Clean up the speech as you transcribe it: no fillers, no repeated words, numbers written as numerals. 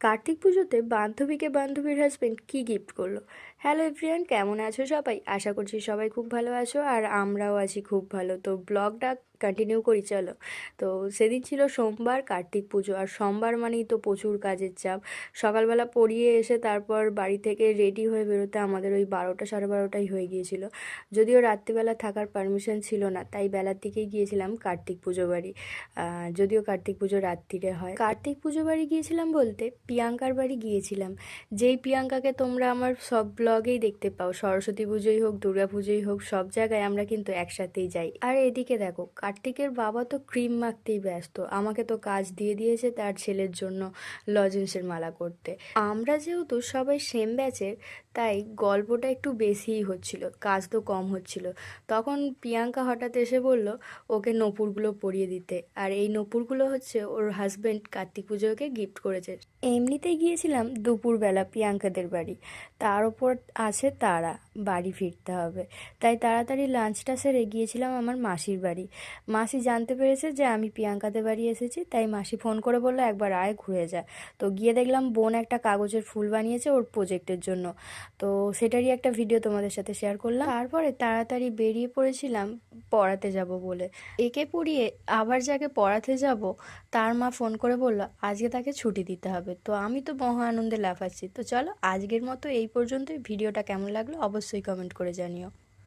কার্তিক পুজোতে বান্ধবীকে বান্ধবীর হাজবেন্ড কি গিফট করলো। হ্যালো এভরিওয়ান, কেমন আছো সবাই? আশা করছি সবাই খুব ভালো আছো আর আমরাও আছি খুব ভালো। তো ব্লগটা কন্টিনিউ করি চলো। তো সেদিন ছিল সোমবার, কার্তিক পুজো, আর সোমবার মানেই তো প্রচুর কাজের চাপ। সকালবেলা পড়িয়ে এসে তারপর বাড়ি থেকে রেডি হয়ে বেরোতে আমাদের ওই 12টা সাড়ে 12টাই হয়ে গিয়েছিল। যদিও রাত্রিবেলা থাকার পারমিশন ছিল না, তাই বেলার দিকেই গিয়েছিলাম কার্তিক পুজো বাড়ি। যদিও কার্তিক পুজো রাত্রিরে হয়। কার্তিক পুজো বাড়ি গিয়েছিলাম বলতে প্রিয়াঙ্কার বাড়ি গিয়েছিলাম, যেই প্রিয়াঙ্কাকে তোমরা আমার সব ব্লগেই দেখতে পাও। সরস্বতী পুজোই হোক, দুর্গা পুজোই হোক, সব জায়গায় আমরা কিন্তু একসাথেই যাই। আর এদিকে দেখো, কার্তিকের বাবা তো ক্রিম মাখতেই ব্যস্ত, আমাকে তো কাজ দিয়ে দিয়েছে তার ছেলের জন্য লজেন্সের মালা করতে। আমরা যেহেতু সবাই সেম ব্যাচের, তাই গল্পটা একটু বেশিই হচ্ছিল, কাজ তো কম হচ্ছিল। তখন প্রিয়াঙ্কা হঠাৎ এসে বলল ওকে নূপুরগুলো পরিয়ে দিতে, আর এই নূপুরগুলো হচ্ছে ওর হাজবেন্ড কার্তিক পুজোকে গিফট করেছে। এমনিতেই গিয়েছিলাম দুপুরবেলা প্রিয়াঙ্কাদের বাড়ি, তার ওপর আছে তারা, বাড়ি ফিরতে হবে, তাই তাড়াতাড়ি লাঞ্চটা সেরে গিয়েছিলাম আমার মাসির বাড়ি। মাসি জানতে পেরেছে যে আমি প্রিয়াঙ্কাদের বাড়ি এসেছি, তাই মাসি ফোন করে বললো একবার আয় ঘুরে যা। তো গিয়ে দেখলাম বোন একটা কাগজের ফুল বানিয়েছে ওর প্রজেক্টের জন্য। তো সেটারই একটা ভিডিও তোমাদের সাথে শেয়ার করলাম। তারপরে তাড়াতাড়ি বেরিয়ে পড়েছিলাম পড়াতে যাব বলে। একে পড়িয়ে আবার যাকে পড়াতে যাব, তার মা ফোন করে বলল আজকে তাকে ছুটি দিতে হবে। তো আমি তো মহা আনন্দে লাফাচ্ছি। তো চলো, আজকের মতো এই পর্যন্তই। ভিডিওটা কেমন লাগলো অবশ্যই কমেন্ট করে জানিও।